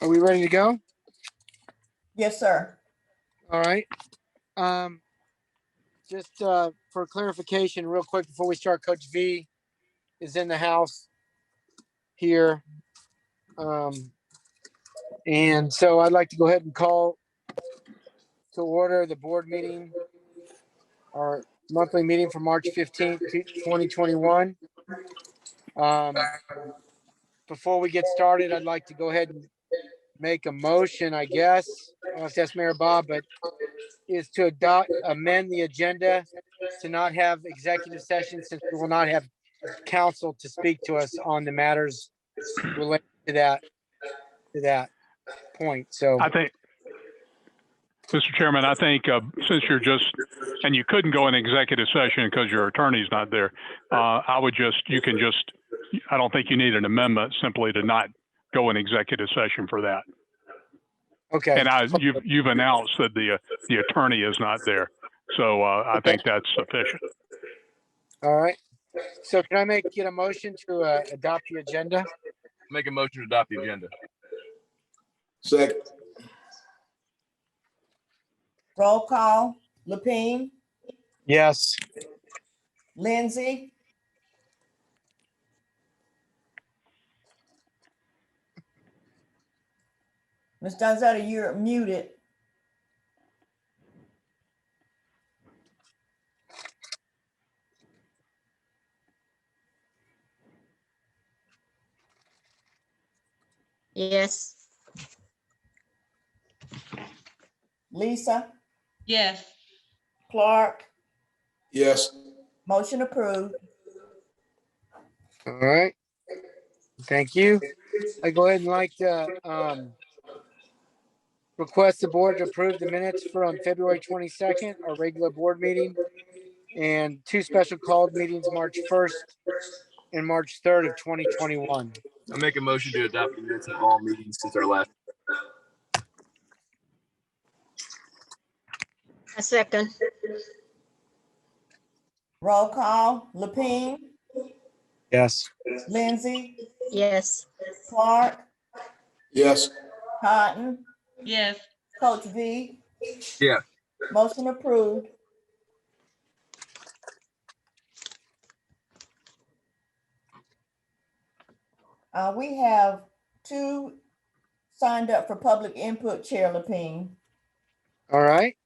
Are we ready to go? Yes, sir. All right. Just for clarification, real quick before we start, Coach V is in the house here. And so I'd like to go ahead and call to order the board meeting, our monthly meeting for March 15th, 2021. Before we get started, I'd like to go ahead and make a motion, I guess. I'll have to ask Mayor Bob, but is to amend the agenda to not have executive session since we will not have counsel to speak to us on the matters related to that point. So I think, Mr. Chairman, I think since you're just, and you couldn't go in executive session because your attorney's not there, I don't think you need an amendment simply to not go in executive session for that. okay. And you've announced that the attorney is not there. So I think that's sufficient. All right. So can I get a motion to adopt the agenda? Make a motion to adopt the agenda. Second. Roll call. Lapine, Yes. Lindsay, Ms. Donzetta, you're muted. Yes. Lisa, Yes. Clark, Yes. motion approved. All right. Thank you. I go ahead and like to request the board to approve the minutes from February 22nd, our regular board meeting, and two special called meetings, March 1st and March 3rd of 2021. I make a motion to adopt the minutes of all meetings since our last. A second. Roll call. Lapine, Yes. Lindsay, Yes. Clark, Yes. Cotton, Yes. Coach V. Yeah. Motion approved. We have two signed up for public input, Chair Lapine. All right.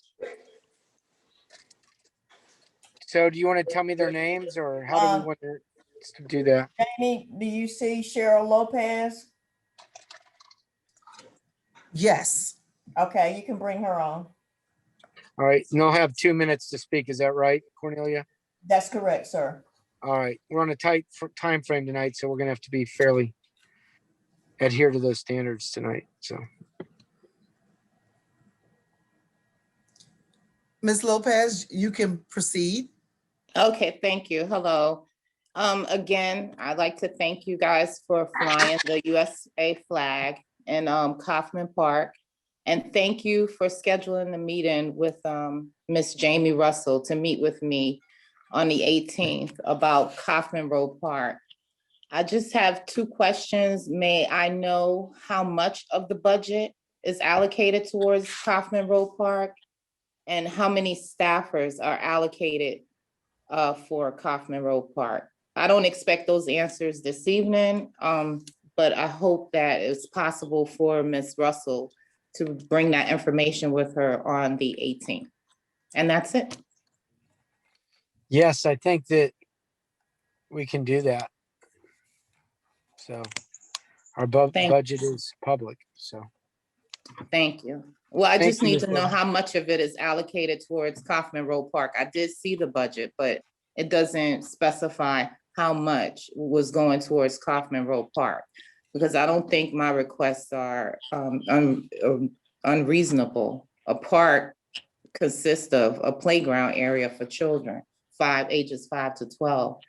So do you want to tell me their names or how do we want to do that? Jamie, do you see Cheryl Lopez? Yes. Okay, you can bring her on. All right. And they'll have 2 minutes to speak. Is that right, Cornelia? That's correct, sir. All right. We're on a tight time frame tonight, so we're going to have to be fairly adhere to those standards tonight. So. Ms. Lopez, you can proceed. Okay, thank you. Hello. Again, I'd like to thank you guys for flying the USA flag in Kaufman Park. And thank you for scheduling the meeting with Miss Jamie Russell to meet with me on the 18th about Kaufman Road Park. I just have two questions. May I know how much of the budget is allocated towards Kaufman Road Park? And how many staffers are allocated for Kaufman Road Park? I don't expect those answers this evening, but I hope that it's possible for Ms. Russell to bring that information with her on the 18th. And that's it. Yes, I think that we can do that. So our budget is public, so. Thank you. Well, I Thank just you, need Ms. to know Lopez. how much of it is allocated towards Kaufman Road Park. I did see the budget, but it doesn't specify how much was going towards Kaufman Road Park, because I don't think my requests are unreasonable. A park consists of a playground area for children, ages 5 to 12.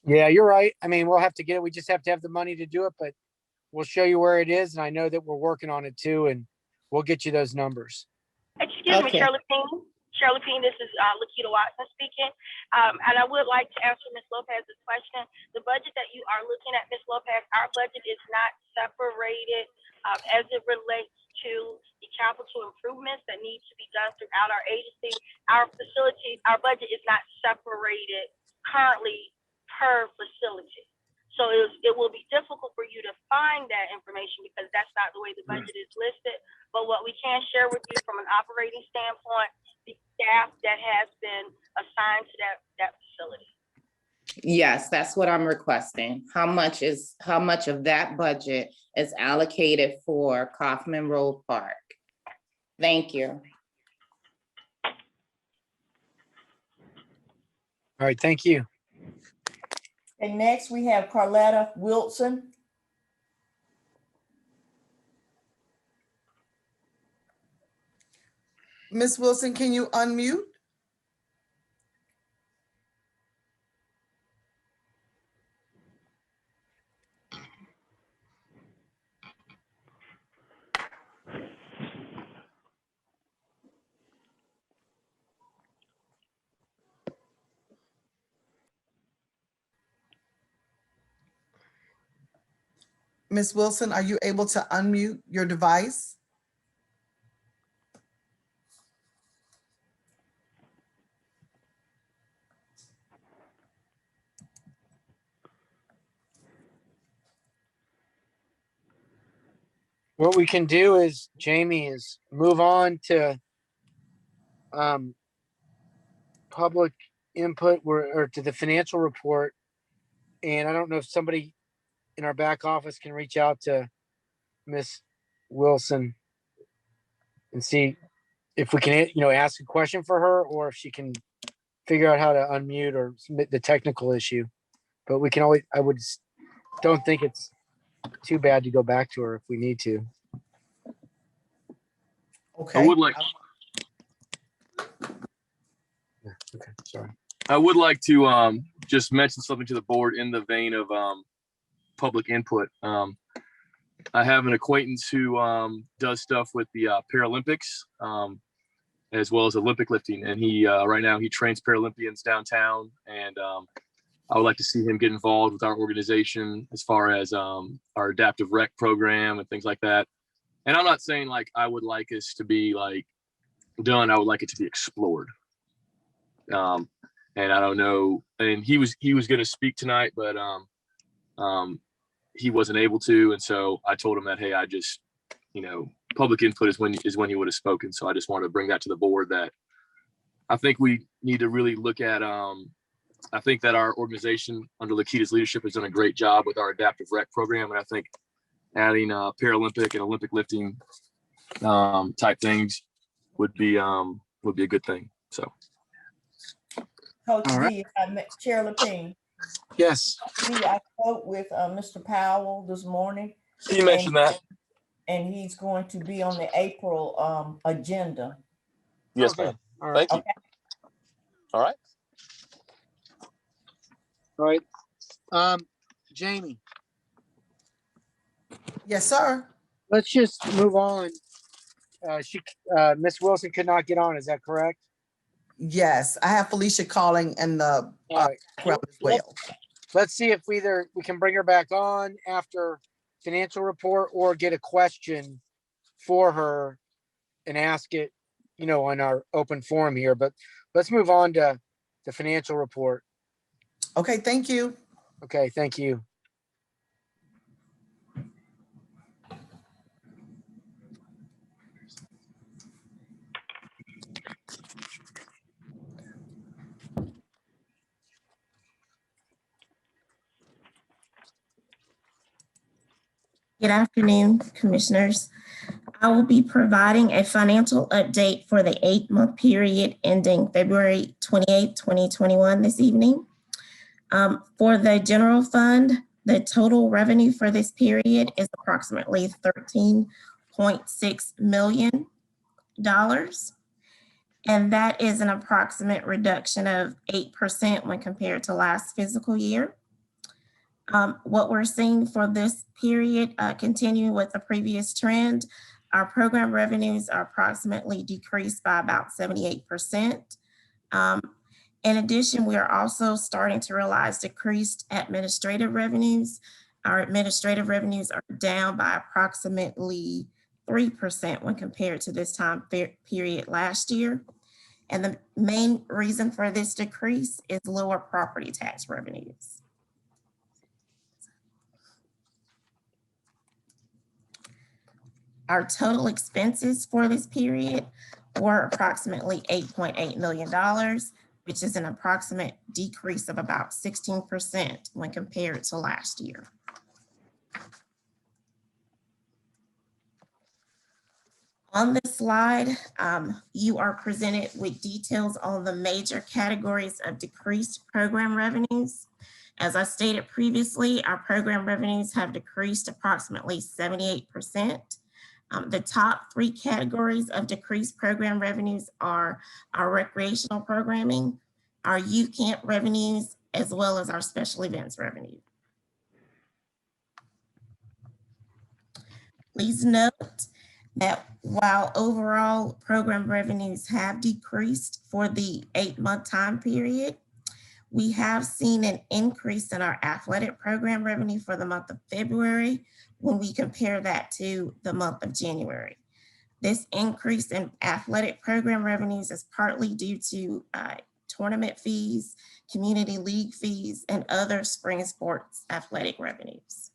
Yeah, you're right. I mean, we'll have to get it. We just have to have the money to do it, but we'll show you where it is. And I know that we're working on it too, and we'll get you those numbers. Excuse me, Okay. Shirley Payne. Shirley Payne, this is Lakita Watson speaking. And I would like to answer Ms. Lopez's question. The budget that you are looking at, Ms. Lopez, our budget is not separated as it relates to the capital improvements that need to be done throughout our agency. Our facilities, our budget is not separated currently per facility. So it will be difficult for you to find that information because that's not the way the budget is listed. But what we can share with you from an operating standpoint, the staff that has been assigned to that facility. Yes, that's what I'm requesting. How much of that budget is allocated for Kaufman Road Park? Thank you. All right, thank you. And next we have Carletta Wilson. Ms. Wilson, can you unmute? Ms. Wilson, are you able to unmute your device? What we can do is, Jamie, is move on to public input or to the financial report. And I don't know if somebody in our back office can reach out to Miss Wilson and see if we can, ask a question for her or if she can figure out how to unmute or submit the technical issue. But we can always, don't think it's too bad to go back to her if we need to. Okay. I would like, Yeah, okay, sorry. I would like to just mention something to the board in the vein of public input. I have an acquaintance who does stuff with the Paralympics as well as Olympic lifting, and he right now he trains Paralympians downtown, and I would like to see him get involved with our organization as far as our adaptive rec program and things like that. And I'm not saying like I would like us to be like done. I would like it to be explored. And I don't know. And he was going to speak tonight, but he wasn't able to. And so I told him that, hey, I just, public input is when he would have spoken. So I just wanted to bring that to the board that I think we need to really look at. I think that our organization under Lakita's leadership has done a great job with our adaptive rec program. And I think adding Paralympic and Olympic lifting type things would be a good thing. So. Coach All D, Chair Lapine. Yes. I spoke with Mr. Powell this morning. He mentioned that. And he's going to be on the April agenda. Yes, Okay. ma'am. All right. Thank you. All right. All right. Jamie, Yes, sir. let's just move on. Miss Wilson could not get on. Is that correct? Yes, I have Felicia calling in the All right. background as well. Let's see if we can bring her back on after financial report or get a question for her and ask it, on our open forum here. But let's move on to the financial report. Okay, thank you. Okay, thank you. Good afternoon, Commissioners. I will be providing a financial update for the 8-month period ending February 28, 2021 this evening. For the general fund, the total revenue for this period is approximately $13.6 million. And that is an approximate reduction of 8% when compared to last fiscal year. What we're seeing for this period, continuing with the previous trend, our program revenues are approximately decreased by about 78%. In addition, we are also starting to realize decreased administrative revenues Our administrative revenues are down by approximately 3% when compared to this time period last year. And the main reason for this decrease is lower property tax revenues. Our total expenses for this period were approximately $8.8 million, which is an approximate decrease of about 16% when compared to last year. On this slide, you are presented with details on the major categories of decreased program revenues. As I stated previously, our program revenues have decreased approximately 78%. The top 3 categories of decreased program revenues are our recreational programming, our youth camp revenues, as well as our special events revenue. Please note that while overall program revenues have decreased for the 8-month time period, we have seen an increase in our athletic program revenue for the month of February when we compare that to the month of January. This increase in athletic program revenues is partly due to tournament fees, community league fees, and other spring sports athletic revenues.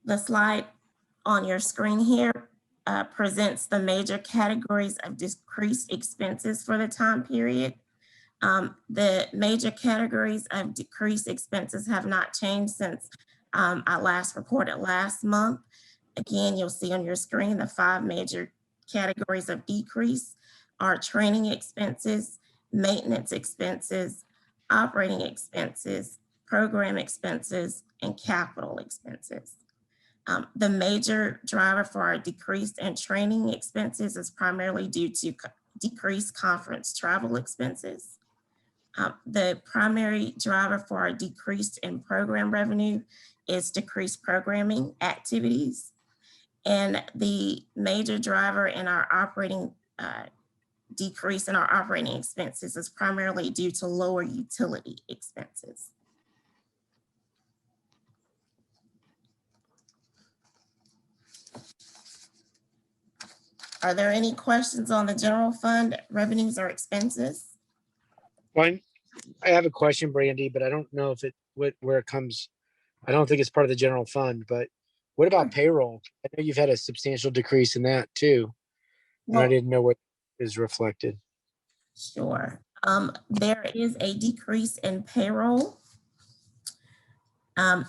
The slide on your screen here presents the major categories of decreased expenses for the time period. The major categories of decreased expenses have not changed since I last reported last month. Again, you'll see on your screen the 5 major categories of decrease are training expenses, maintenance expenses, operating expenses, program expenses, and capital expenses. The major driver for our decrease in training expenses is primarily due to decreased conference travel expenses. The primary driver for our decrease in program revenue is decreased programming activities. And the major driver in our operating decrease in our operating expenses is primarily due to lower utility expenses. Are there any questions on the general fund revenues or expenses? One, I have a question, Brandy, but I don't know if where it comes. I don't think it's part of the general fund, but what about payroll? I know you've had a substantial decrease in that too. And I didn't know what is reflected. Sure. There is a decrease in payroll.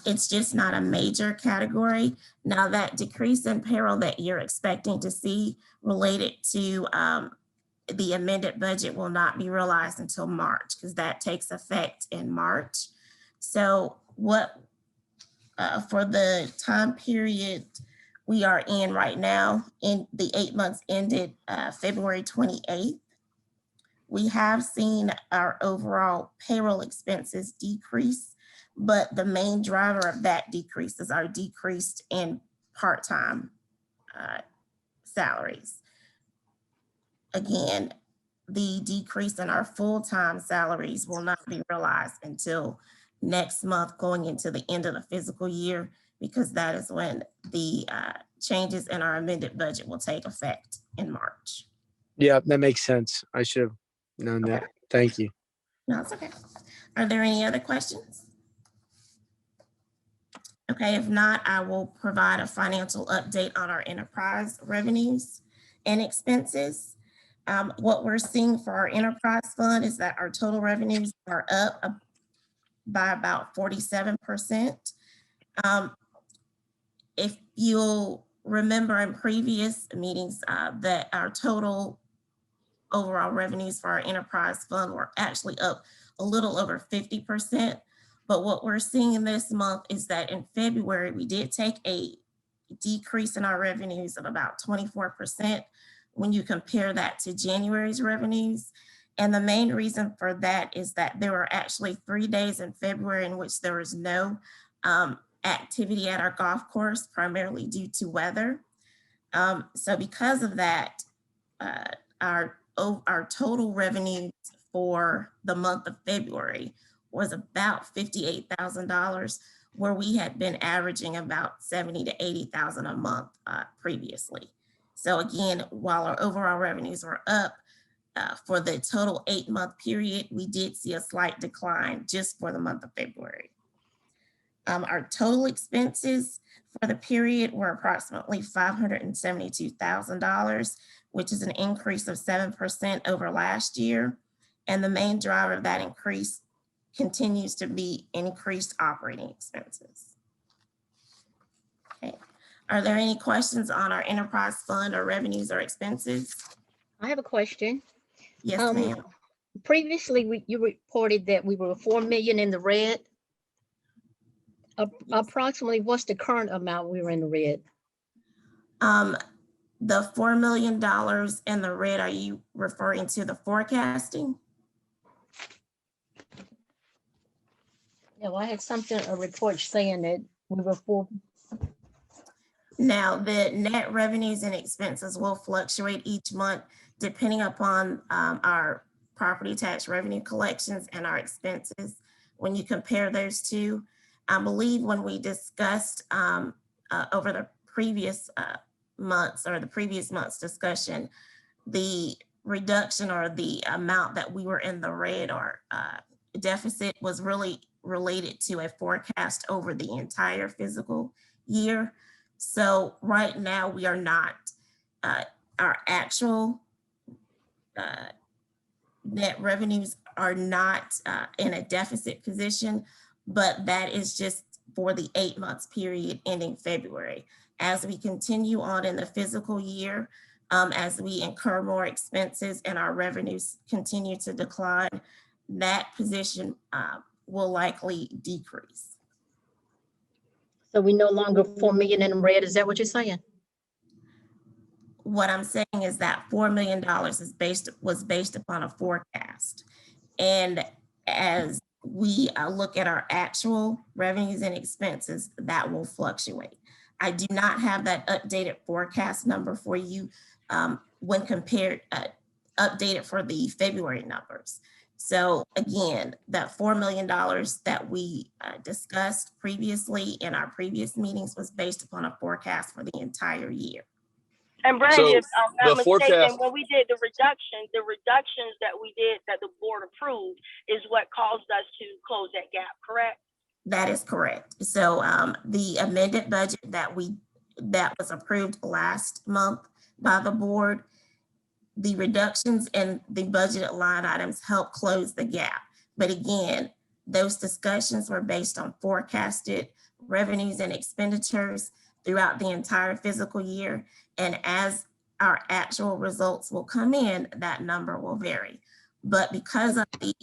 It's just not a major category. Now that decrease in payroll that you're expecting to see related to the amended budget will not be realized until March because that takes effect in March. So what for the time period we are in right now, in the 8 months ended February 28th, we have seen our overall payroll expenses decrease, but the main driver of that decrease is our decrease in part-time salaries. Again, the decrease in our full-time salaries will not be realized until next month going into the end of the fiscal year, because that is when the changes in our amended budget will take effect in March. Yeah, that makes sense. I should have known that. Thank you. No, it's okay. Are there any other questions? Okay, if not, I will provide a financial update on our enterprise revenues and expenses. What we're seeing for our enterprise fund is that our total revenues are up by about 47%. If you'll remember in previous meetings that our total overall revenues for our enterprise fund were actually up a little over 50%. But what we're seeing this month is that in February, we did take a decrease in our revenues of about 24% when you compare that to January's revenues. And the main reason for that is that there were actually 3 days in February in which there was no activity at our golf course, primarily due to weather. So because of that, our our total revenue for the month of February was about $58,000, where we had been averaging about 70 to 80,000 a month previously. So again, while our overall revenues were up, for the total 8-month period, we did see a slight decline just for the month of February. Our total expenses for the period were approximately $572,000, which is an increase of 7% over last year. And the main driver of that increase continues to be increased operating expenses. Okay. Are there any questions on our enterprise fund or revenues or expenses? I have a question. Yes, ma'am. Previously, you reported that we were 4 million in the red. Approximately, what's the current amount we were in the red? The $4 million in the red, are you referring to the forecasting? No, I had a report saying that we were 4. Now, the net revenues and expenses will fluctuate each month depending upon our property tax revenue collections and our expenses. When you compare those two, I believe when we discussed over the previous months or the previous month's discussion, the reduction or the amount that we were in the red or deficit was really related to a forecast over the entire fiscal year. So right now we are not, our actual net revenues are not in a deficit position, but that is just for the 8 months period ending February. As we continue on in the fiscal year, as we incur more expenses and our revenues continue to decline, that position will likely decrease. So we no longer 4 million in the red. Is that what you're saying? What I'm saying is that $4 million was based upon a forecast. And as we look at our actual revenues and expenses, that will fluctuate. I do not have that updated forecast number for you when compared, updated for the February numbers. So again, that $4 million that we discussed previously in our previous meetings was based upon a forecast for the entire year. And Brandy, So if I'm not the mistaken, forecast- when we did the reductions that we did, that the board approved, is what caused us to close that gap, correct? That is correct. So the amended budget that was approved last month by the board, the reductions in the budgeted line items help close the gap. But again, those discussions were based on forecasted revenues and expenditures throughout the entire fiscal year. And as our actual results will come in, that number will vary. But because of the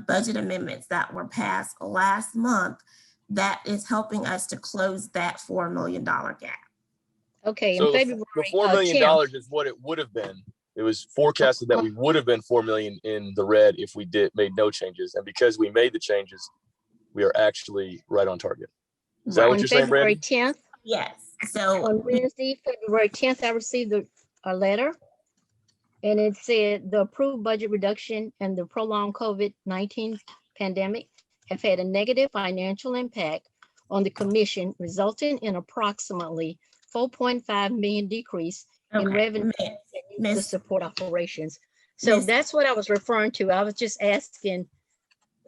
budget amendments that were passed last month, that is helping us to close that $4 million gap. Okay, So in February. the $4 million 10th. is what it would have been. It was forecasted that we would have been 4 million in the red if we made no changes. And because we made the changes, we are actually right on target. Is that what you're saying, February Brandy? 10th, Yes. So on Wednesday, February 10th, I received a letter. And it said the approved budget reduction and the prolonged COVID-19 pandemic have had a negative financial impact on the commission, resulting in approximately 4.5 million decrease in revenue to support operations. So that's what I was referring to. I was just asking,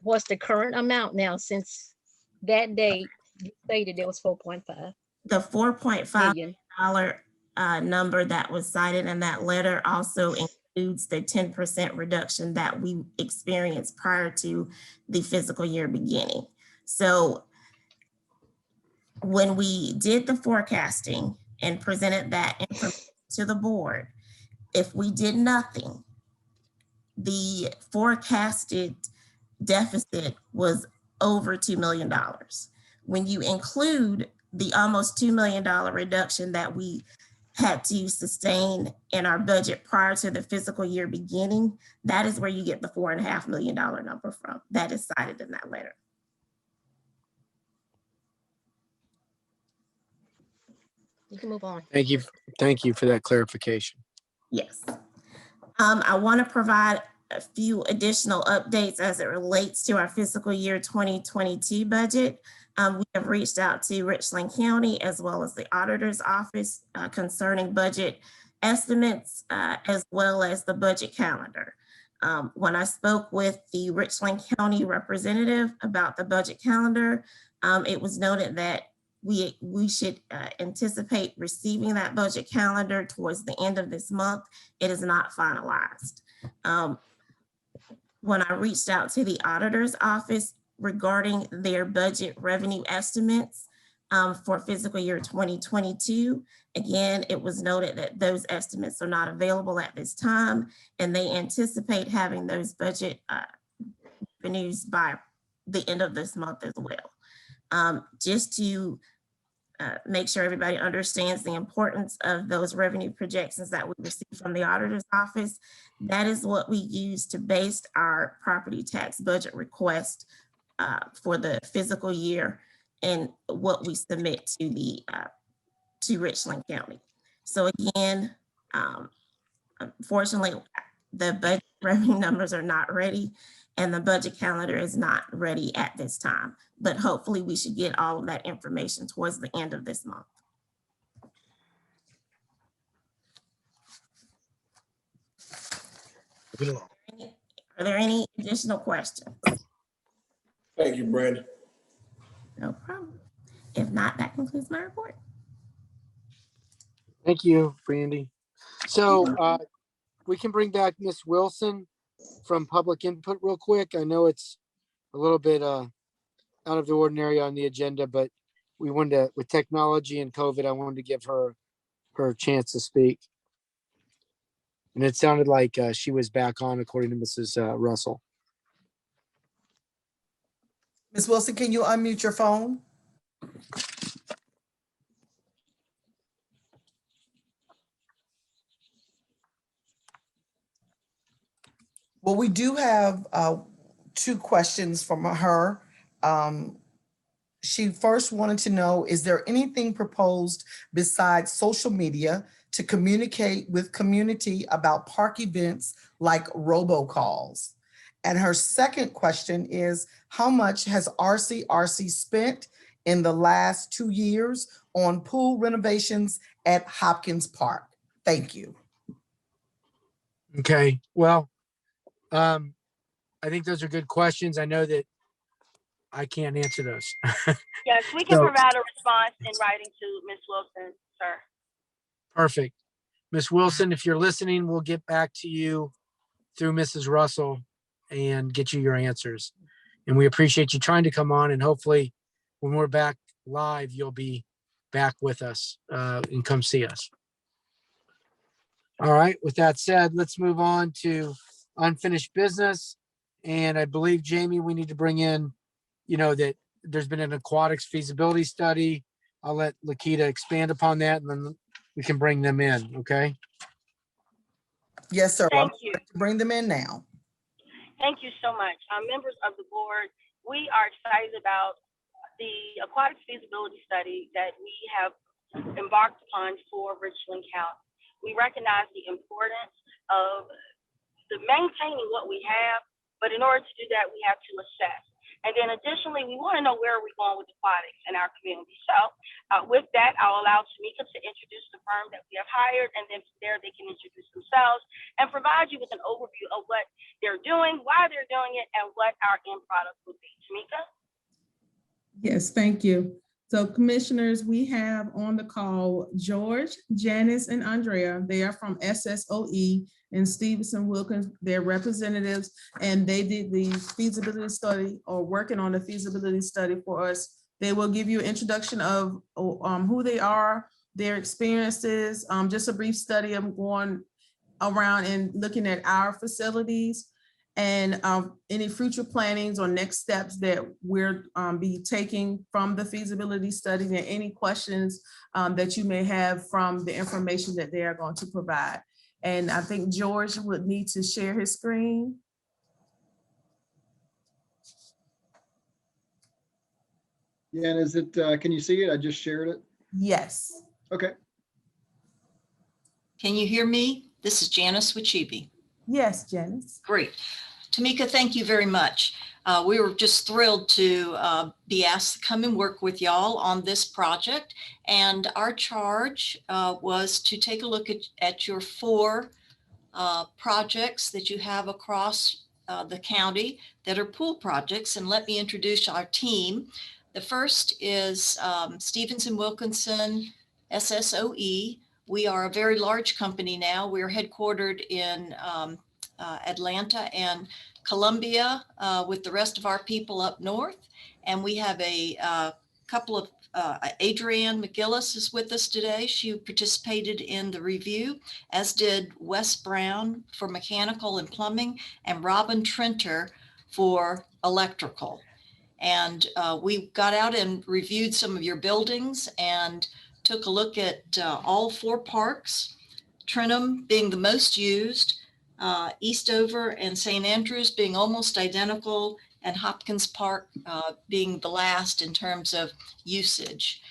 what's the current amount now, since that day you stated it was 4.5. The $4.5 million number that was cited in that letter also includes the 10% reduction that we experienced prior to the fiscal year beginning. So when we did the forecasting and presented that information to the board, if we did nothing, the forecasted deficit was over $2 million. When you include the almost $2 million reduction that we had to sustain in our budget prior to the fiscal year beginning, that is where you get the $4.5 million number from. That is cited in that letter. You can move on. Thank you for that clarification. Yes. I want to provide a few additional updates as it relates to our fiscal year 2022 budget. We have reached out to Richland County as well as the auditor's office concerning budget estimates as well as the budget calendar. When I spoke with the Richland County representative about the budget calendar, it was noted that we should anticipate receiving that budget calendar towards the end of this month. It is not finalized. When I reached out to the auditor's office regarding their budget revenue estimates for fiscal year 2022, again, it was noted that those estimates are not available at this time, and they anticipate having those budget revenues by the end of this month as well. Just to make sure everybody understands the importance of those revenue projections that we receive from the auditor's office, that is what we use to base our property tax budget request for the fiscal year and what we submit to the to Richland County. So again, unfortunately, the budget revenue numbers are not ready and the budget calendar is not ready at this time, but hopefully we should get all of that information towards the end of this month. Are there any additional questions? Thank you, Brandon. No problem. If not, that concludes my report. Thank you, Brandy. So we can bring back Miss Wilson from public input real quick. I know it's a little bit out of the ordinary on the agenda, but we wanted to, with technology and COVID, I wanted to give her a chance to speak. And it sounded like she was back on, according to Mrs. Russell. Ms. Wilson, can you unmute your phone? Well, we do have two questions from her. She first wanted to know, is there anything proposed besides social media to communicate with community about park events like robocalls? And her second question is, how much has RCRC spent in the last 2 years on pool renovations at Hopkins Park? Thank you. Okay, well, I think those are good questions. I know that I can't answer those. Yes, we can So- provide a response in writing to Ms. Wilson, sir. Perfect. Ms. Wilson, if you're listening, we'll get back to you through Mrs. Russell and get you your answers. And we appreciate you trying to come on, and hopefully when we're back live, you'll be back with us and come see us. All right, with that said, let's move on to unfinished business. And I believe, Jamie, we need to bring in, that there's been an aquatics feasibility study. I'll let Lakita expand upon that, and then we can bring them in, okay? Yes, sir. Thank you. Bring them in now. Thank you so much. Members of the board, we are excited about the aquatic feasibility study that we have embarked upon for Richland County. We recognize the importance of maintaining what we have, but in order to do that, we have to assess. And then additionally, we want to know where are we going with aquatics in our community. So with that, I'll allow Tamika to introduce the firm that we have hired, and then from there they can introduce themselves and provide you with an overview of what they're doing, why they're doing it, and what our end product would be. Tamika? Yes, thank you. So commissioners, we have on the call George, Janice, and Andrea. They are from SSOE, and Stevenson Wilkins, their representatives, and they did the feasibility study or working on the feasibility study for us. They will give you an introduction of who they are, their experiences, just a brief study of going around and looking at our facilities, and any future plannings or next steps that we're be taking from the feasibility study, and any questions that you may have from the information that they are going to provide. And I think George would need to share his screen. Yeah, and is it, can you see it? I just shared it. Yes. Okay. Can you hear me? This is Janice Wachibi. Yes, Janice. Great. Tamika, thank you very much. We were just thrilled to be asked to come and work with y'all on this project. And our charge was to take a look at your 4 projects that you have across the county that are pool projects. And let me introduce our team. The first is Stevenson Wilkinson SSOE. We are a very large company now. We're headquartered in Atlanta and Columbia with the rest of our people up north. And we have a couple of, Adrienne McGillis is with us today. She participated in the review, as did Wes Brown for mechanical and plumbing, and Robin Trenter for electrical. And we got out and reviewed some of your buildings and took a look at all 4 parks, Trenton being the most used, Eastover and St. Andrews being almost identical, and Hopkins Park being the last in terms of usage.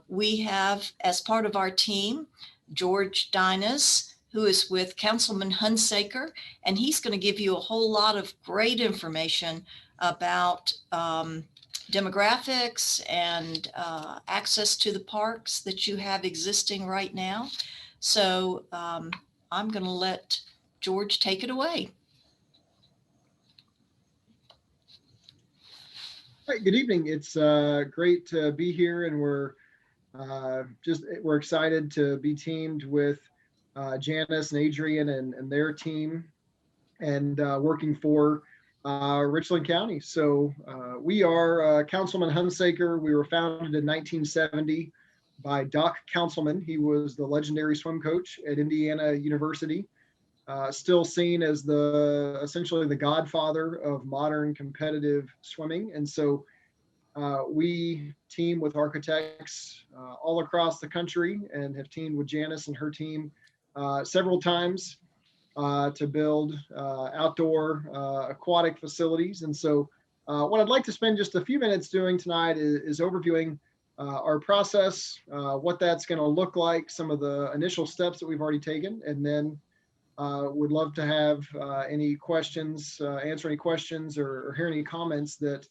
We have, as part of our team, George Dinas, who is with Councilman Hunsaker, and he's going to give you a whole lot of great information about demographics and access to the parks that you have existing right now. So I'm going to let George take it away. Hi, good evening. It's great to be here, and we're excited to be teamed with Janice and Adrian and their team, and working for Richland County. So we are Councilman Hunsaker. We were founded in 1970 by Doc Councilman. He was the legendary swim coach at Indiana University. Still seen as essentially the godfather of modern competitive swimming. And so we team with architects all across the country, and have teamed with Janice and her team several times to build outdoor aquatic facilities. And so what I'd like to spend just a few minutes doing tonight is overviewing our process, what that's going to look like, some of the initial steps that we've already taken, and then would love to have any questions, answer any questions, or hear any comments that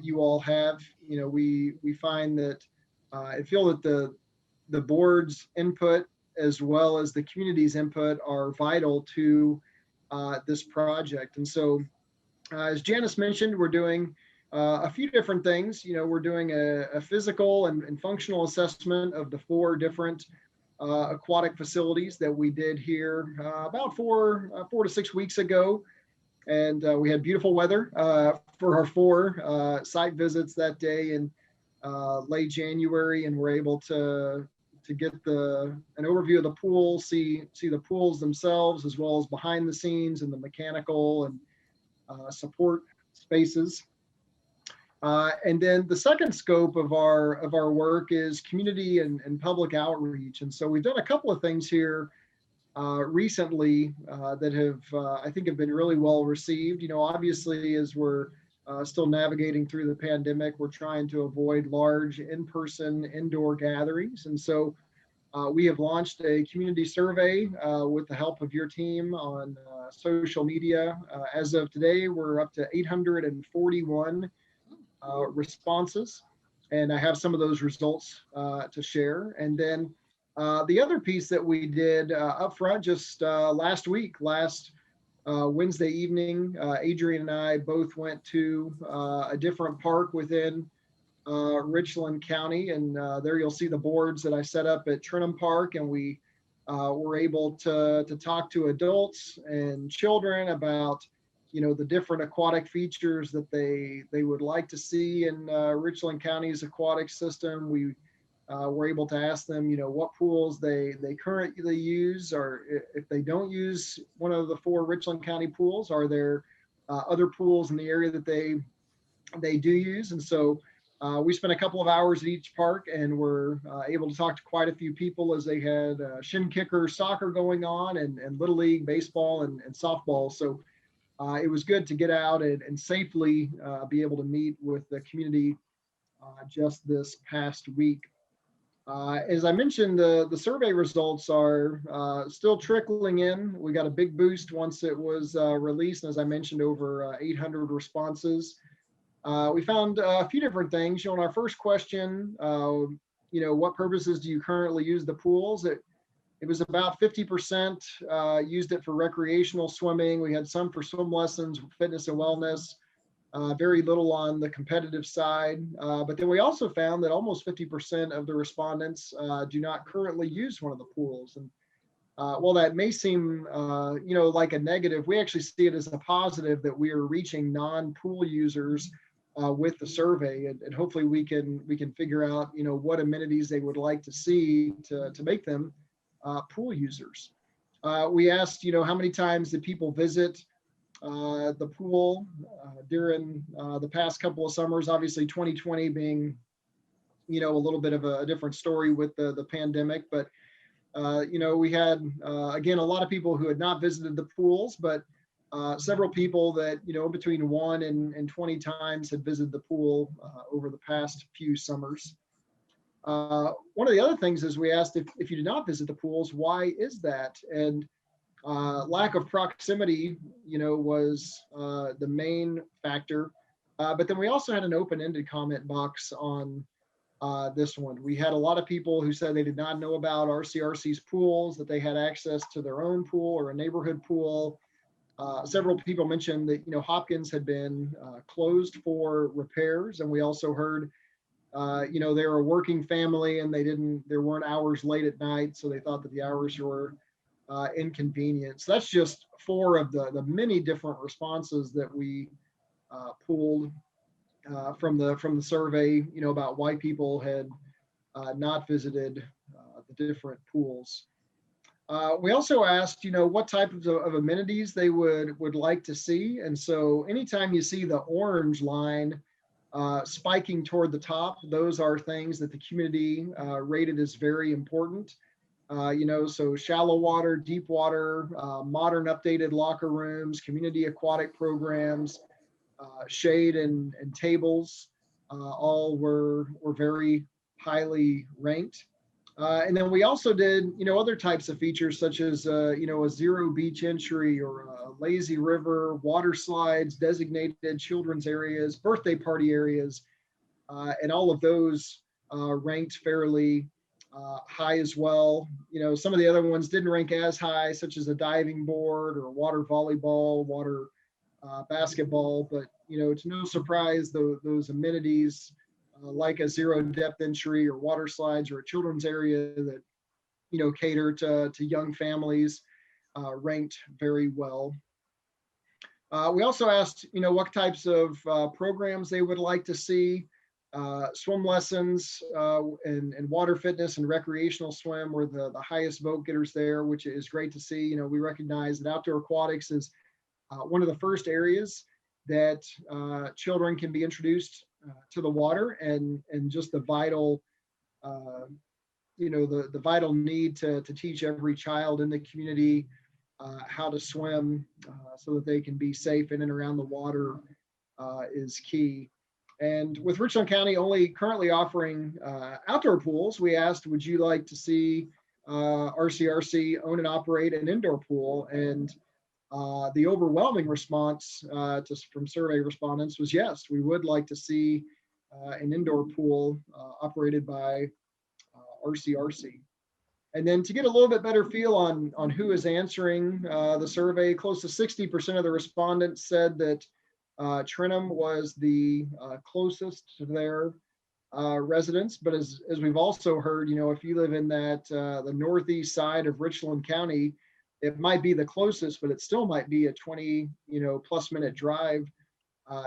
you all have. You know, we find that I feel that the board's input as well as the community's input are vital to this project. And so, as Janice mentioned, we're doing a few different things. You know, we're doing a physical and functional assessment of the 4 different aquatic facilities that we did here about 4 to 6 weeks ago. And we had beautiful weather for our 4 site visits that day in late January, and we're able to get an overview of the pool, see the pools themselves, as well as behind the scenes and the mechanical and support spaces. And then the second scope of our work is community and public outreach. And so we've done a couple of things here recently that have, I think, have been really well received. You know, obviously, as we're still navigating through the pandemic, we're trying to avoid large in-person indoor gatherings. And so we have launched a community survey with the help of your team on social media. As of today, we're up to 841 responses, and I have some of those results to share. And then the other piece that we did up front just last Wednesday evening, Adrian and I both went to a different park within Richland County, and there you'll see the boards that I set up at Trenton Park, and we were able to talk to adults and children about, you know, the different aquatic features that they would like to see in Richland County's aquatic system. We were able to ask them, you know, what pools they currently use, or if they don't use one of the 4 Richland County pools, are there other pools in the area that they do use. And so we spent a couple of hours at each park, and were able to talk to quite a few people as they had shin kicker soccer going on, and Little League baseball and softball. So it was good to get out and safely be able to meet with the community just this past week. As I mentioned, the survey results are still trickling in. We got a big boost once it was released. As I mentioned, over 800 responses. We found a few different things. On our first question, what purposes do you currently use the pools? It was about 50% used it for recreational swimming. We had some for swim lessons, fitness and wellness. Very little on the competitive side. But then we also found that almost 50% of the respondents do not currently use one of the pools. And while that may seem, like a negative, we actually see it as a positive that we are reaching non-pool users with the survey, and hopefully we can figure out, what amenities they would like to see to make them pool users. We asked, how many times did people visit the pool during the past couple of summers, obviously 2020 being, a little bit of a different story with the pandemic, but we had, again, a lot of people who had not visited the pools, but several people that, between 1 and 20 times had visited the pool over the past few summers. One of the other things is we asked if you did not visit the pools, why is that? And lack of proximity, was the main factor. But then we also had an open-ended comment box on this one. We had a lot of people who said they did not know about RCRC's pools, that they had access to their own pool or a neighborhood pool. Several people mentioned that, Hopkins had been closed for repairs. And we also heard, they're a working family and there weren't hours late at night. So they thought that the hours were inconvenient. So that's just 4 of the many different responses that we pulled from the survey, about why people had not visited the different pools. We also asked, what type of amenities they would like to see. And so anytime you see the orange line spiking toward the top, those are things that the community rated as very important. So shallow water, deep water, modern updated locker rooms, community aquatic programs, shade and tables, all were very highly ranked. And then we also did, other types of features such as, a zero beach entry or a lazy river, water slides, designated children's areas, birthday party areas, and all of those ranked fairly high as well. Some of the other ones didn't rank as high, such as a diving board or water volleyball, water basketball, but, it's no surprise those amenities like a zero depth entry or water slides or a children's area that, cater to young families ranked very well. We also asked, what types of programs they would like to see. Swim lessons and water fitness and recreational swim were the highest vote getters there, which is great to see. We recognize that outdoor aquatics is one of the first areas that children can be introduced to the water and just the vital, the vital need to teach every child in the community how to swim so that they can be safe in and around the water is key. And with Richland County only currently offering outdoor pools, we asked, would you like to see RCRC own and operate an indoor pool? And the overwhelming response from survey respondents was yes, we would like to see an indoor pool operated by RCRC. And then to get a little bit better feel on who is answering the survey, close to 60% of the respondents said that Trenholm was the closest to their residents. But as we've also heard, if you live in that the northeast side of Richland County, it might be the closest, but it still might be a 20 plus minute drive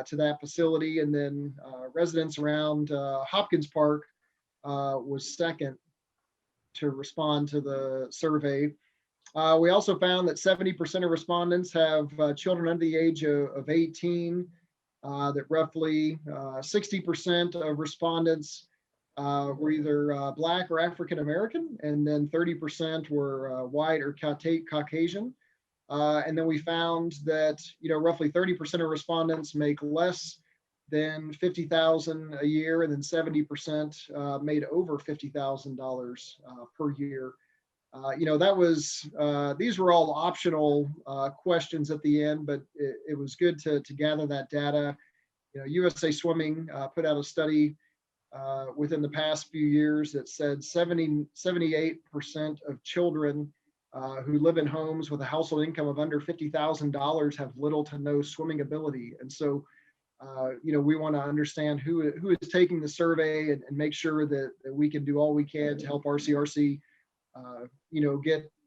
to that facility. And then residents around Hopkins Park was second to respond to the survey. We also found that 70% of respondents have children under the age of 18, that roughly 60% of respondents were either Black or African American, and then 30% were white or Caucasian. And then we found that roughly 30% of respondents make less then 50,000 a year, and then 70% made over $50,000 per year. That was, these were all optional questions at the end, but it was good to gather that data. USA Swimming put out a study within the past few years that said 78% of children who live in homes with a household income of under $50,000 have little to no swimming ability. And so, we want to understand who is taking the survey and make sure that we can do all we can to help RCRC,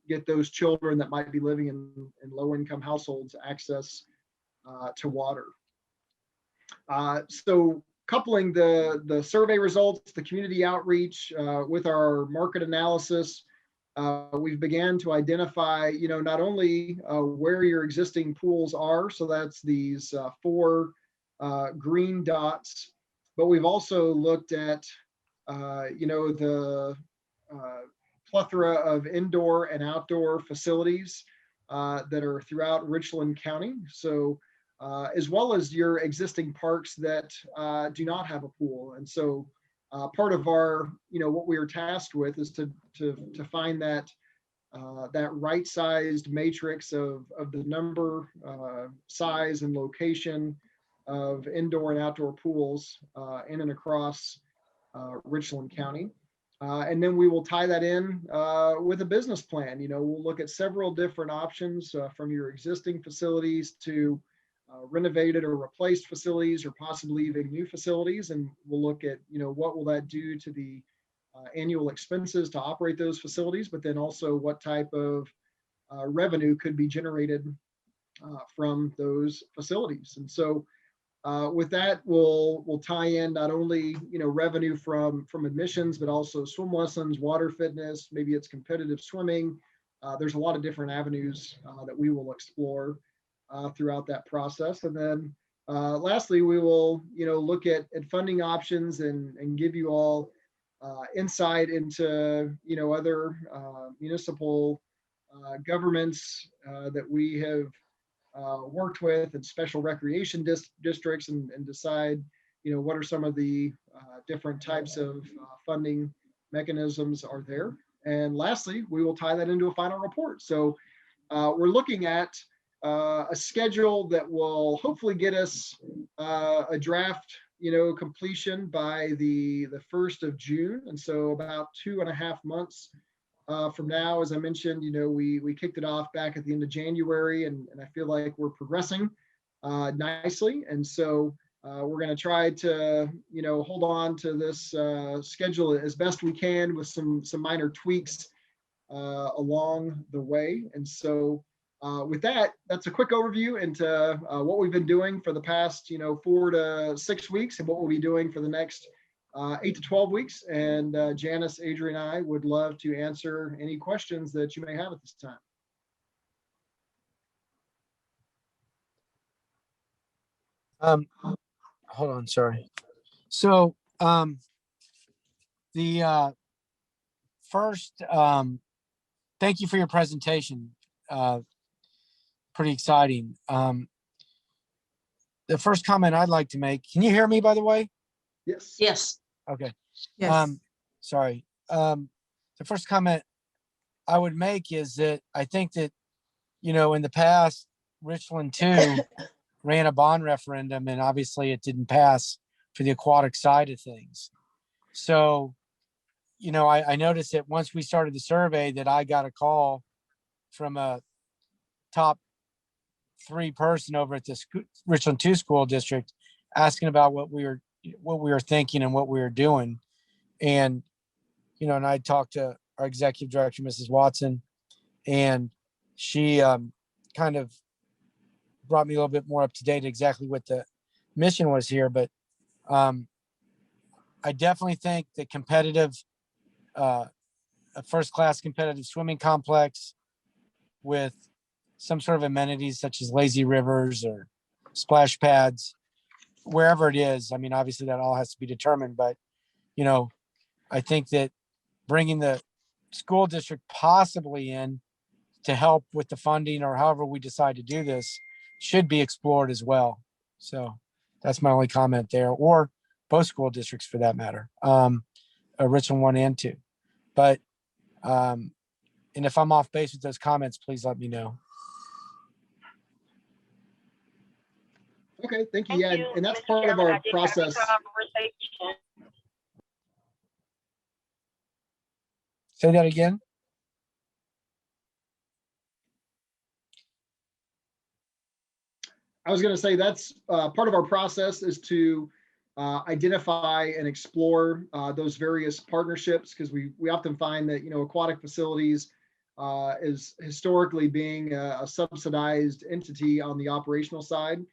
get those children that might be living in low income households access to water. So coupling the survey results, the community outreach with our market analysis, we've began to identify, not only where your existing pools are, so that's these 4 green dots, but we've also looked at, the plethora of indoor and outdoor facilities that are throughout Richland County. So, as well as your existing parks that do not have a pool. And so part of our, what we are tasked with is to find that right-sized matrix of the number, size, and location of indoor and outdoor pools in and across Richland County. And then we will tie that in with a business plan. We'll look at several different options from your existing facilities to renovated or replaced facilities, or possibly even new facilities. And we'll look at, what will that do to the annual expenses to operate those facilities, but then also what type of revenue could be generated from those facilities. And so with that, we'll tie in not only, revenue from admissions, but also swim lessons, water fitness, maybe it's competitive swimming. There's a lot of different avenues that we will explore throughout that process. And then lastly, we will, look at funding options and give you all insight into, other municipal governments that we have worked with, and special recreation districts, and decide, what are some of the different types of funding mechanisms are there. And lastly, we will tie that into a final report. So we're looking at a schedule that will hopefully get us a draft, completion by the 1st of June. And so about 2.5 months from now. As I mentioned, we kicked it off back at the end of January, and I feel like we're progressing nicely. And so we're going to try to, hold on to this schedule as best we can with some minor tweaks along the way. And so with that, that's a quick overview into what we've been doing for the past, 4 to 6 weeks, and what we'll be doing for the next 8 to 12 weeks. And Janice, Adrian, and I would love to answer any questions that you may have at this time. Hold on, sorry. So the first, thank you for your presentation. Pretty exciting. The first comment I'd like to make, can you hear me, by the way? Yes. Yes. Okay. Yes. Sorry. The first comment I would make is that I think that, in the past, Richland 2 ran a bond referendum, and obviously it didn't pass for the aquatic side of things. So, I noticed that once we started the survey that I got a call from a top 3 person over at the Richland 2 school district asking about what we were thinking and what we were doing. And, and I talked to our executive director, Mrs. Watson, and she kind of brought me a little bit more up to date exactly what the mission was here. But I definitely think that a first-class competitive swimming complex with some sort of amenities such as lazy rivers or splash pads, wherever it is. I mean, obviously that all has to be determined, but, I think that bringing the school district possibly in to help with the funding, or however we decide to do this, should be explored as well. So That's my only comment there, or both school districts for that matter, Richland 1 and 2. But, and if I'm off base with those comments, please let me know. Okay, thank you. Thank Yeah, you, and that's Mr. part of Chairman. I our did have a process. conversation. Say that again. I was going to say that's part of our process is to identify and explore those various partnerships, because we often find that, you know, aquatic facilities is historically being a subsidized entity on the operational side.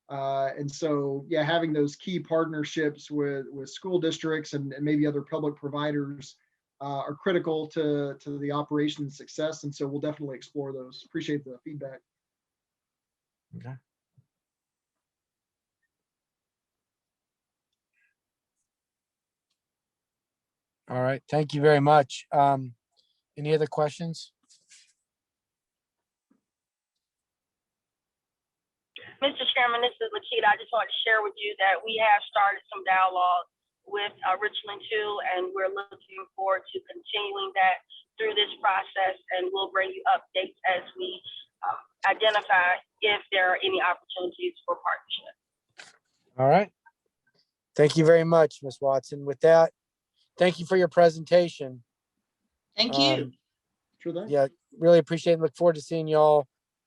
And so, yeah, having those key partnerships with school districts and maybe other public providers are critical to the operation success. And so we'll definitely explore those. Appreciate the feedback. Okay. All right. Thank you very much. Any other questions? Mr. Chairman, this is Lakita. I just wanted to share with you that we have started some dialogue with Richland 2, and we're looking forward to continuing that through this process, and we'll bring you updates as we identify if there are any opportunities for partnership. All right. Thank you very much, Ms. Watson. With that, thank you for your presentation. Thank you. Sure thing. Yeah, really appreciate it. Look forward to seeing y'all,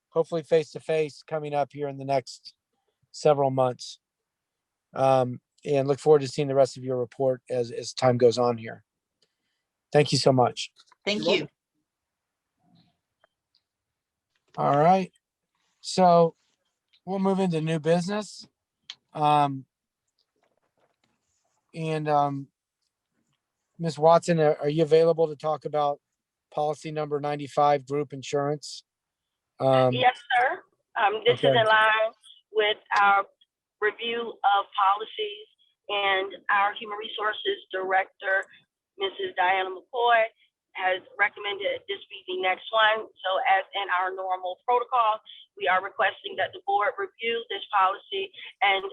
hopefully face to face, coming up here in the next several months. And look forward to seeing the rest of your report as time goes on here. Thank you so much. Thank you. All right. So we'll move into new business. Ms. Watson, are you available to talk about policy number 95, group insurance? Yes, sir. This is okay. in line with our review of policies, and our Human Resources Director, Mrs. Diana McCoy, has recommended this be the next one. So as in our normal protocol, we are requesting that the board review this policy and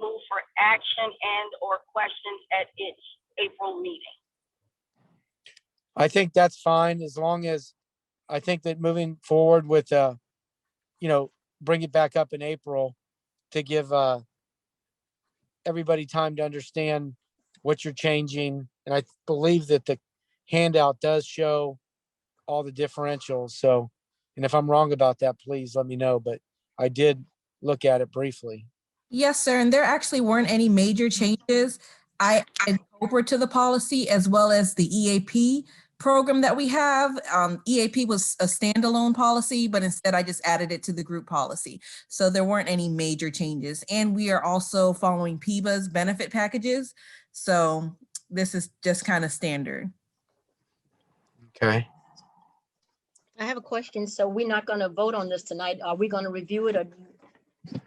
move for action and or questions at its April meeting. I think that's fine, as long as I think that moving forward with, bring it back up in April to give everybody time to understand what you're changing. And I believe that the handout does show all the differentials. So, and if I'm wrong about that, please let me know, but I did look at it briefly. Yes, sir. And there actually weren't any major changes. I incorporated to the policy as well as the EAP program that we have. EAP was a standalone policy, but instead I just added it to the group policy. So there weren't any major changes. And we are also following PIBA's benefit packages. So this is just kind of standard. Okay. I have a question. So we're not going to vote on this tonight. Are we going to review it, or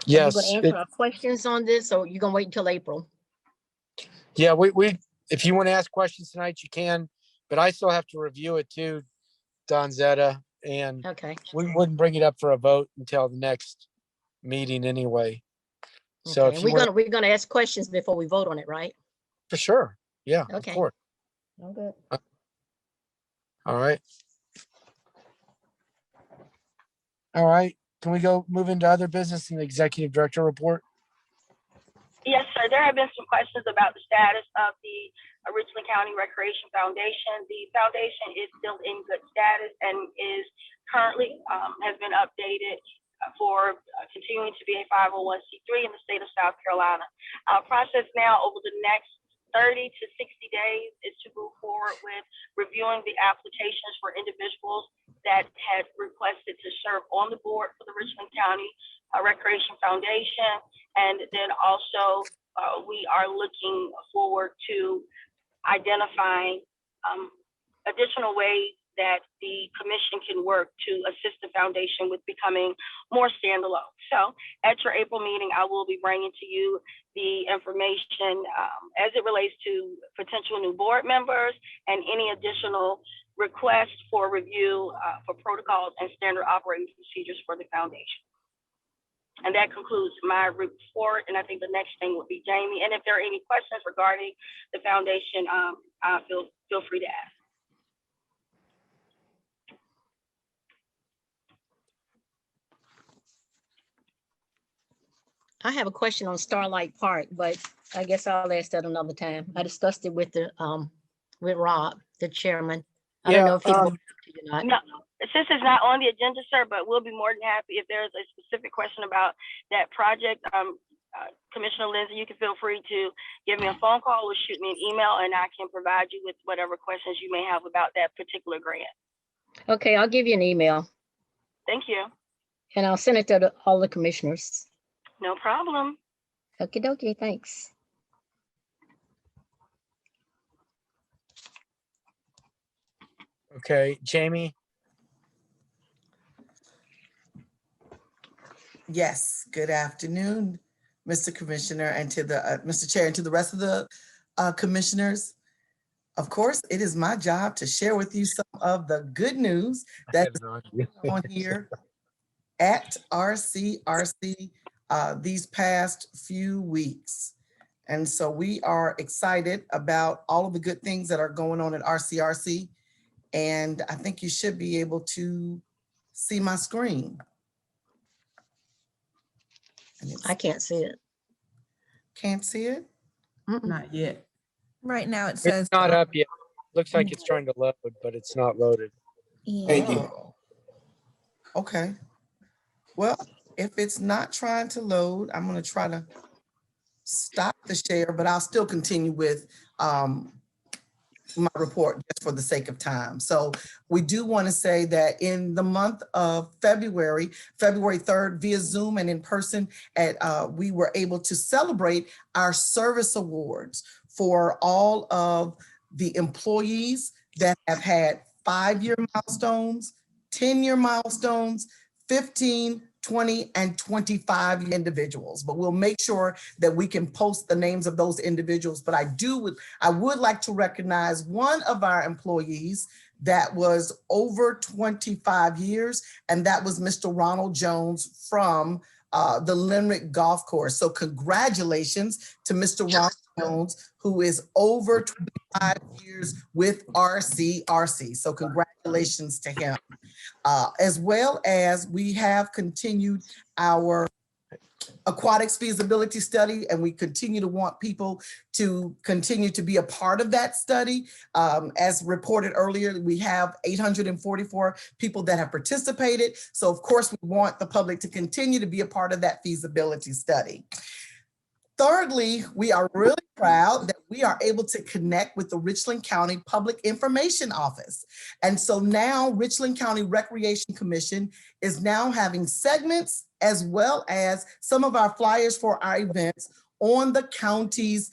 Yes. are you going to answer our questions on this, or you're going to wait until April? Yeah, we if you want to ask questions tonight, you can, but I still have to review it too, Don Zeta, and Okay. we wouldn't bring it up for a vote until the next meeting anyway. So Okay. if And you we're gonna ask questions before we vote on it, right? for sure. Yeah, Okay. of course. I'm good. All right. All right. Can we go move into other business and the executive director report? Yes, sir. There have been some questions about the status of the Richland County Recreation Foundation. The foundation is still in good status and is currently has been updated for continuing to be a 501c3 in the state of South Carolina. Our process now over the next 30 to 60 days is to move forward with reviewing the applications for individuals that had requested to serve on the board for the Richland County Recreation Foundation. And then also we are looking forward to identifying additional ways that the commission can work to assist the foundation with becoming more standalone. So at your April meeting, I will be bringing to you the information as it relates to potential new board members and any additional requests for review for protocols and standard operating procedures for the foundation. And that concludes my report. And I think the next thing would be Jamie. And if there are any questions regarding the foundation, feel free to ask. I have a question on Starlight Park, but I guess I'll ask that another time. I discussed it with with Rob, the chairman. I don't know if he brought it up to you or not. No, since it's not on the agenda, sir, but we'll be more than happy if there's a specific question about that project. Commissioner Lindsay, you can feel free to give me a phone call or shoot me an email, and I can provide you with whatever questions you may have about that particular grant. Okay, I'll give you an email Thank you. and I'll send it to all the commissioners. No problem. Okie dokie, thanks. Okay, Jamie. Yes, good afternoon, Mr. Commissioner, and to the Mr. Chair, and to the rest of the commissioners. Of course, it is my job to share with you some of the good news that's on here at RCRC these past few weeks. And so we are excited about all of the good things that are going on at RCRC. And I think you should be able to see my screen. I can't see it. Can't see it? Not yet. Right now it says. It's not up yet. Looks like it's trying to load, but it's not loaded. Thank you. Oh, okay. Well, if it's not trying to load, I'm going to try to stop the share, but I'll still continue with my report just for the sake of time. So we do want to say that in the month of February 3rd, via Zoom and in person, we were able to celebrate our service awards for all of the employees that have had 5-year milestones, 10-year milestones, 15, 20, and 25 individuals. But we'll make sure that we can post the names of those individuals. But I would like to recognize one of our employees that was over 25 years, and that was Mr. Ronald Jones from the Limerick Golf Course. So congratulations to Mr. Ronald Jones, who is over 25 years with RCRC. So congratulations to him. As well as we have continued our aquatics feasibility study, and we continue to want people to continue to be a part of that study. As reported earlier, we have 844 people that have participated. So of course, we want the public to continue to be a part of that feasibility study. Thirdly, we are really proud that we are able to connect with the Richland County Public Information Office. And so now Richland County Recreation Commission is now having segments as well as some of our flyers for our events on the county's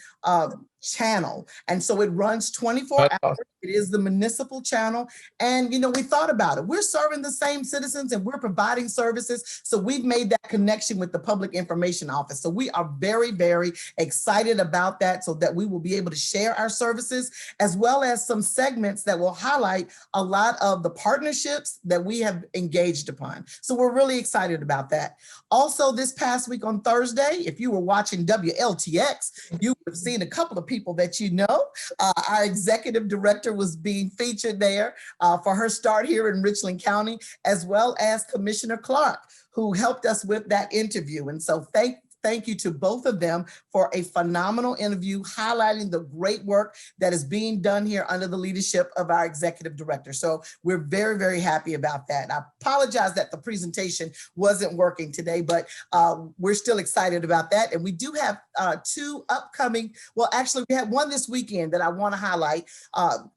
channel. And so it runs 24 hours. It is the municipal channel. And, you know, we thought about it. We're serving the same citizens and we're providing services. So we've made that connection with the Public Information Office. So we are very, very excited about that, so that we will be able to share our services, as well as some segments that will highlight a lot of the partnerships that we have engaged upon. So we're really excited about that. Also, this past week on Thursday, if you were watching WLTX, you would have seen a couple of people that you know. Our executive director was being featured there for her start here in Richland County, as well as Commissioner Clark, who helped us with that interview. And so thank you to both of them for a phenomenal interview, highlighting the great work that is being done here under the leadership of our executive director. So we're very, very happy about that. And I apologize that the presentation wasn't working today, but we're still excited about that. And we do have two upcoming, well, actually we had one this weekend that I want to highlight.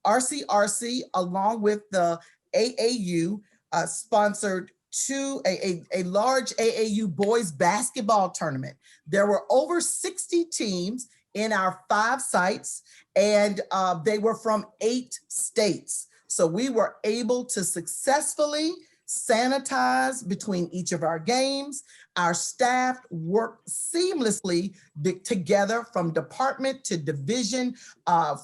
RCRC, along with the AAU, sponsored a large AAU boys basketball tournament. There were over 60 teams in our 5 sites, and they were from 8 states. So we were able to successfully sanitize between each of our games. Our staff worked seamlessly together from department to division,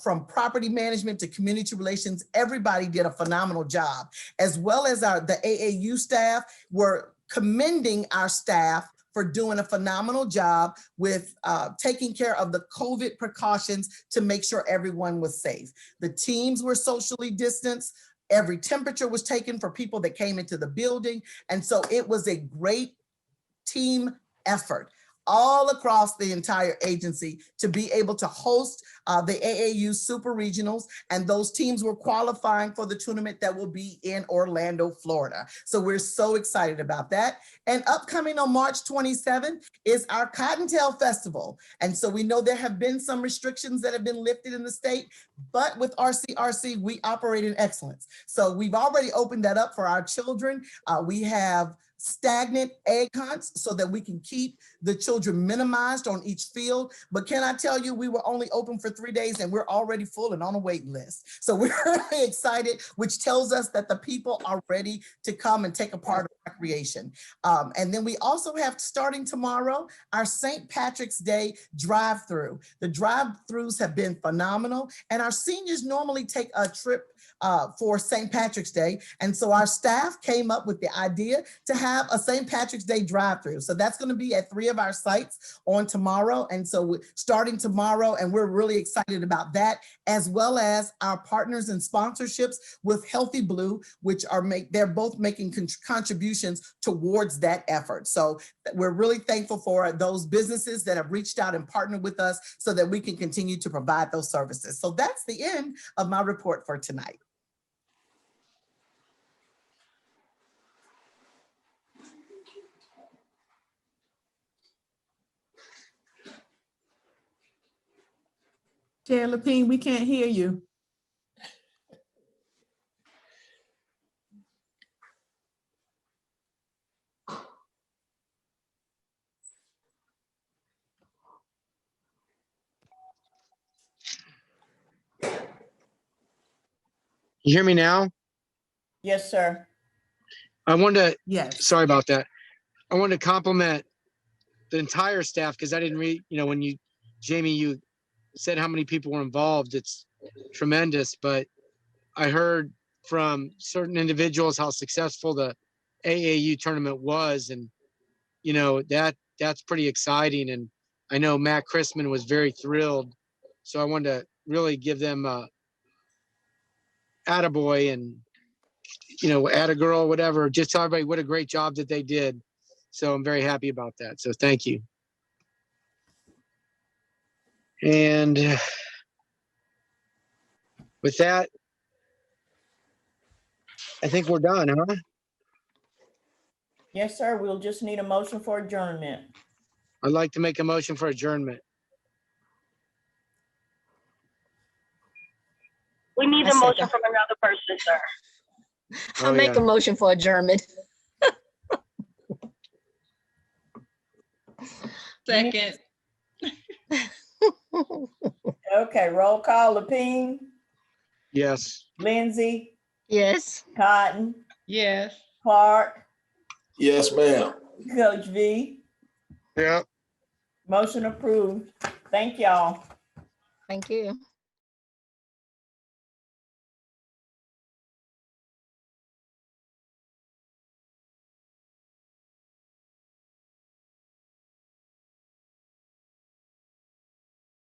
from property management to community relations. Everybody did a phenomenal job, as well as the AAU staff were commending our staff for doing a phenomenal job with taking care of the COVID precautions to make sure everyone was safe. The teams were socially distanced. Every temperature was taken for people that came into the building. And so it was a great team effort all across the entire agency to be able to host the AAU Super Regionals, and those teams were qualifying for the tournament that will be in Orlando, Florida. So we're so excited about that. And upcoming on March 27th is our Cottontail Festival. And so we know there have been some restrictions that have been lifted in the state, but with RCRC, we operate in excellence. So we've already opened that up for our children. We have stagnant egg hunts so that we can keep the children minimized on each field. But can I tell you, we were only open for 3 days and we're already full and on a waiting list. So we're really excited, which tells us that the people are ready to come and take a part of recreation. And then we also have, starting tomorrow, our St. Patrick's Day drive-through. The drive-throughs have been phenomenal, and our seniors normally take a trip for St. Patrick's Day. And so our staff came up with the idea to have a St. Patrick's Day drive-through. So that's going to be at 3 of our sites on tomorrow. And so we're starting tomorrow, and we're really excited about that, as well as our partners and sponsorships with Healthy Blue, which are they're both making contributions towards that effort. So we're really thankful for those businesses that have reached out and partnered with us so that we can continue to provide those services. So that's the end of my report for tonight. Chair Lapine, we can't hear you. You hear me now? Yes, sir. I wanted to, Yes. sorry about that. I wanted to compliment the entire staff because I didn't read, when you, Jamie, you said how many people were involved. It's tremendous, but I heard from certain individuals how successful the AAU tournament was. And, that's pretty exciting. And I know Matt Chrisman was very thrilled. So I wanted to really give them a attaboy and, attagirl, whatever, just tell everybody what a great job that they did. So I'm very happy about that. So thank you. And with that, I think we're done, huh? Yes, sir. We'll just need a motion for adjournment. I'd like to make a motion for adjournment. We need I a motion second. from another person, sir. I'll make a motion for adjournment. Second. Okay, roll call. Lapine, Yes. Lindsay, Yes. Cotton, Yes. Clark, Yes, ma'am. Coach V. Yeah. Motion approved. Thank y'all. Thank you.